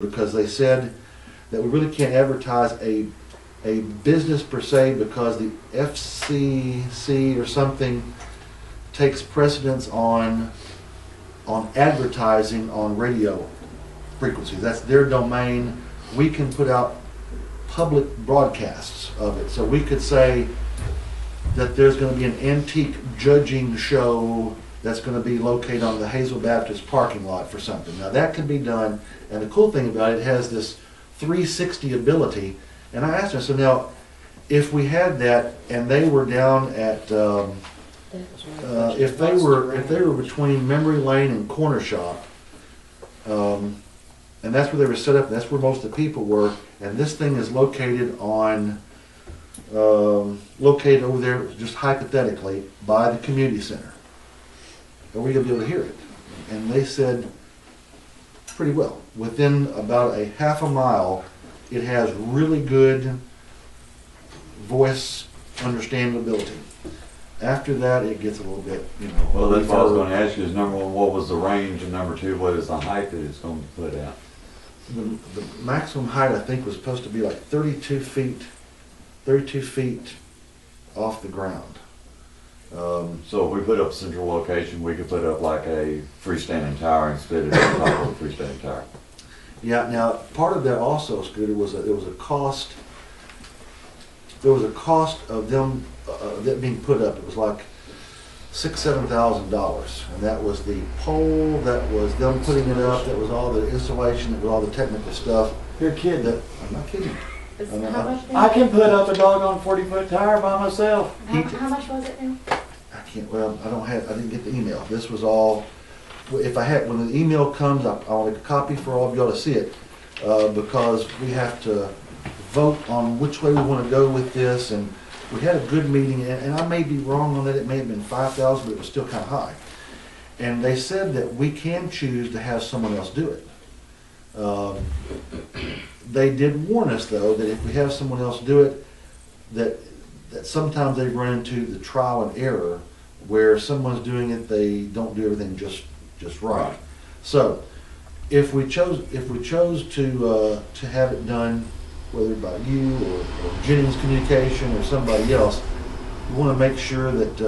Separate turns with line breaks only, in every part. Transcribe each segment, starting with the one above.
because they said that we really can't advertise a business per se because the FCC or something takes precedence on advertising on radio frequencies. That's their domain. We can put out public broadcasts of it. So we could say that there's going to be an antique judging show that's going to be located on the Hazel Baptist parking lot for something. Now that can be done, and the cool thing about it has this 360 ability. And I asked her, so now, if we had that and they were down at, if they were between Memory Lane and Corner Shop, and that's where they were set up, and that's where most of the people were, and this thing is located on, located over there, just hypothetically, by the community center. Are we going to be able to hear it? And they said, pretty well. Within about a half a mile, it has really good voice understandability. After that, it gets a little bit,
Well, that's what I was going to ask you, is number one, what was the range, and number two, what is the height that it's going to put out?
The maximum height, I think, was supposed to be like 32 feet off the ground.
So if we put up a central location, we could put up like a freestanding tower and split it on top of a freestanding tower.
Yeah. Now, part of that also, Scooter, was there was a cost. There was a cost of them that being put up. It was like $6,000–7,000, and that was the pole. That was them putting it up. That was all the installation. That was all the technical stuff.
You're kidding.
I'm not kidding.
I can put up a doggone 40-foot tower by myself.
How much was it now?
I can't. Well, I didn't get the email. This was all. If I had, when the email comes, I want a copy for all of y'all to see it, because we have to vote on which way we want to go with this. And we had a good meeting, and I may be wrong on that. It may have been 5,000, but it was still kind of high. And they said that we can choose to have someone else do it. They did warn us, though, that if we have someone else do it, that sometimes they run into the trial and error where someone's doing it, they don't do everything just right. So, if we chose to have it done, whether by you or Jennings Communication or somebody else, we want to make sure that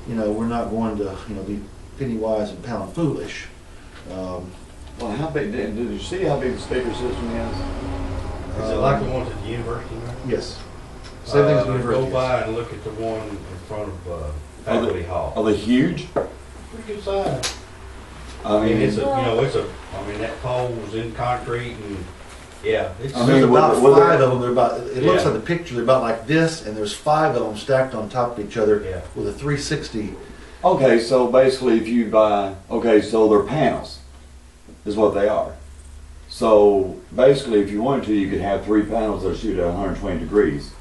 we're not going to be penny wise and pound foolish.
Well, how big, did you see how big the speaker system is?
Is it like the ones at the university now?
Yes. Same thing as the university.
Go by and look at the one in front of Faculty Hall.
Are they huge?
Pretty good size.
I mean,
that pole was in concrete and, yeah. There's
about 5 of them. They're about, it looks like the picture, they're about like this, and there's 5 of them stacked on top of each other with a 360.
Okay, so basically if you buy, so they're panels, is what they are. So basically if you wanted to, you could have 3 panels that shoot at 120 degrees.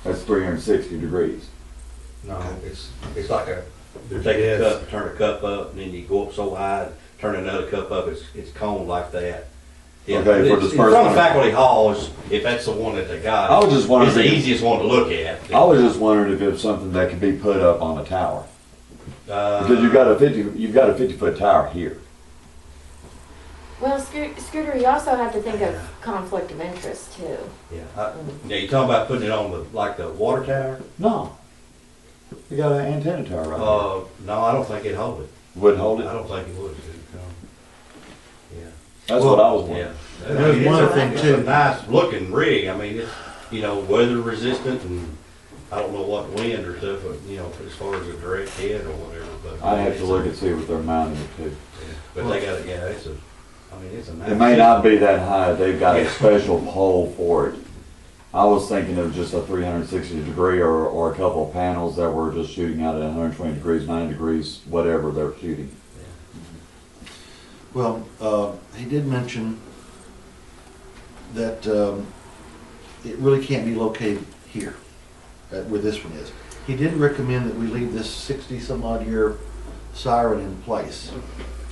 That's 360 degrees.
No, it's like you take a cup, turn a cup up, and then you go up so high, turn another cup up, it's coned like that. Yeah,
okay, for disbursement.
In front of Faculty Hall, if that's the one that they got,
I was just wondering,
it's the easiest one to look at.
I was just wondering if it was something that could be put up on a tower. Because you've got a 50-foot tower here.
Well, Scooter, you also have to think of conflict of interest too.
Yeah. Now you talking about putting it on the water tower?
No. You got an antenna tower right
No, I don't think it'd hold it.
Wouldn't hold it?
I don't think it would. Yeah.
That's what I was wondering.
Yeah.
There's one other thing too.
It's a nice looking rig. I mean, it's weather resistant, and I don't know what wind or stuff, but as far as a direct hit or whatever. But
I have to look and see what they're mounting it to.
Yeah. But they got it. Yeah, it's a nice.
It may not be that high. They've got a special pole for it. I was thinking of just a 360 degree or a couple of panels that were just shooting out at 120 degrees, 90 degrees, whatever they're shooting.
Yeah.
Well, he did mention that it really can't be located here, where this one is. He did recommend that we leave this 60-some-odd year siren in place.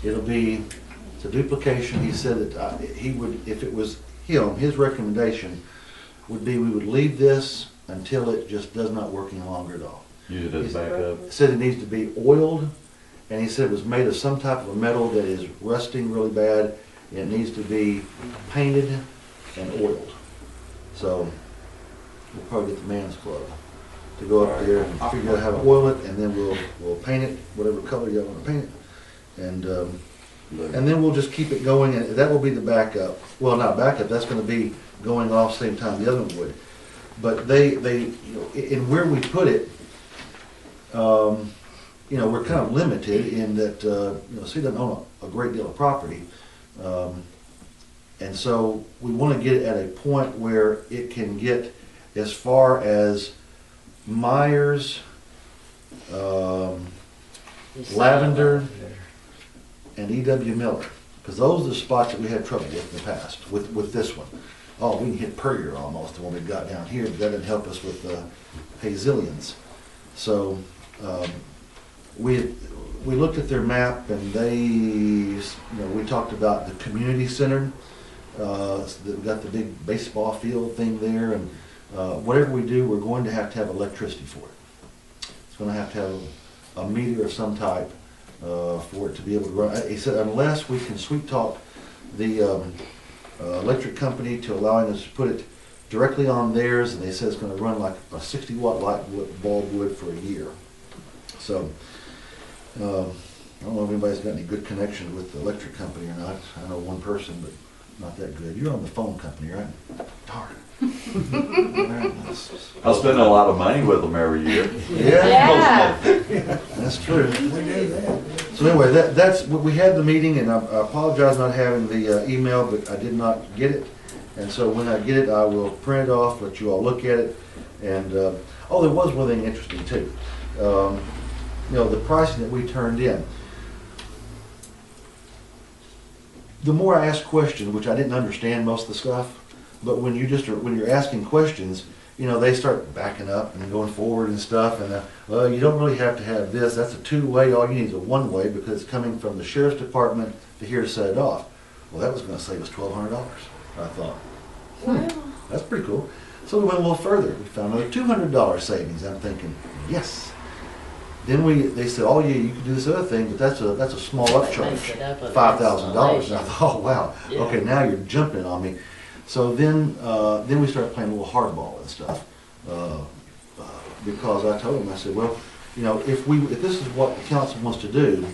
It's a duplication. He said that he would, if it was him, his recommendation would be we would leave this until it just does not work any longer at all.
Use it as backup.
He said it needs to be oiled, and he said it was made of some type of a metal that is rusting really bad, It needs to be painted and oiled. So we'll probably get the man's club to go up there and figure out how to oil it, and then we'll paint it, whatever color you want to paint it. And then we'll just keep it going, and that will be the backup. Well, not backup, that's gonna be going off same time the other one would. But they, you know, in where we put it, you know, we're kind of limited in that, you know, C doesn't own a great deal of property. And so we want to get it at a point where it can get as far as Myers, Lavender, and E.W. Miller. Because those are the spots that we had trouble with in the past, with this one. Oh, we can hit Puryear almost, the one we got down here, but that didn't help us with Hazelians. So we looked at their map, and they, you know, we talked about the community center. They've got the big baseball field thing there, and whatever we do, we're going to have electricity for it. It's going to have a meter of some type for it to be able to run. He said unless we can sweet talk the electric company to allowing us to put it directly on theirs, and they said it's going to run like a 60-watt light bulb would for a year. So I don't know if anybody's got any good connection with the electric company or not. I know one person, but not that good. You're on the phone company, right? Darn.
I spend a lot of money with them every year.
Yeah,
Yeah.
that's true. So anyway, that's we had the meeting, and I apologize not having the email, but I did not get it. And so when I get it, I will print it off, let you all look at it. And oh, there was one thing interesting too. You know, the pricing that we turned in. The more I asked questions, which I didn't understand most of the stuff, but when you're asking questions, you know, they start backing up and going forward and stuff, and well, you don't really have to have this. That's a two-way. All you need is a one-way because it's coming from the sheriff's department to here to set it off. Well, that was going to save us $1,200. I thought, that's pretty cool. So we went a little further. We found another $200 savings. I'm thinking, yes. Then they said, oh yeah, you can do this other thing, but that's a small upcharge, $5,000. And I thought, oh wow,
Yeah.
Okay, now you're jumping on me. So then we started playing a little hardball and stuff, because I told them, I said, well, you know, if this is what the council wants to do,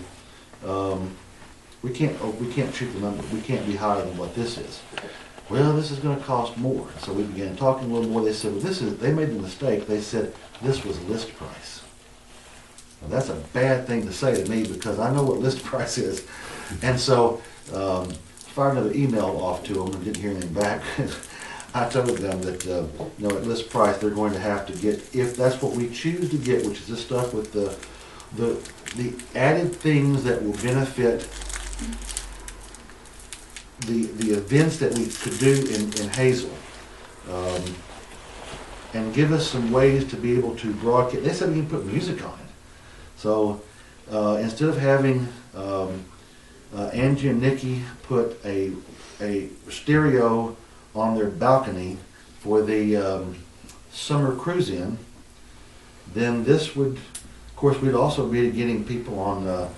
we can't treat the number, we can't be higher than what this is. Well, this is going to cost more. So we began talking a little more. They said, well, they made the mistake. They said this was list price. Now, that's a bad thing to say to me because I know what list price is. And so fired another email off to them and didn't hear anything back. I told them that, you know, at list price, they're going to have to get, if that's what we choose to get, which is this stuff with the added things that will benefit the events that we could do in Hazel, and give us some ways to be able to broadcast. They said we can put music on it. So instead of having Angie and Nikki put a stereo on their balcony for the summer cruise in, then this would, of course, we'd also be getting people on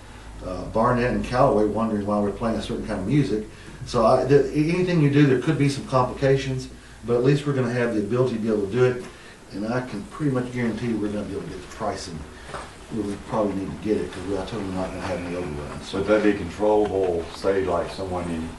Barnett and Callaway wondering why we're playing a certain kind of music. So anything you do, there could be some complications, but at least we're going to have the ability to be able to do it. And I can pretty much guarantee we're going to be able to get the pricing where we probably need to get it because I told them we're not going to have any overruns.
So would that be controllable, say like someone in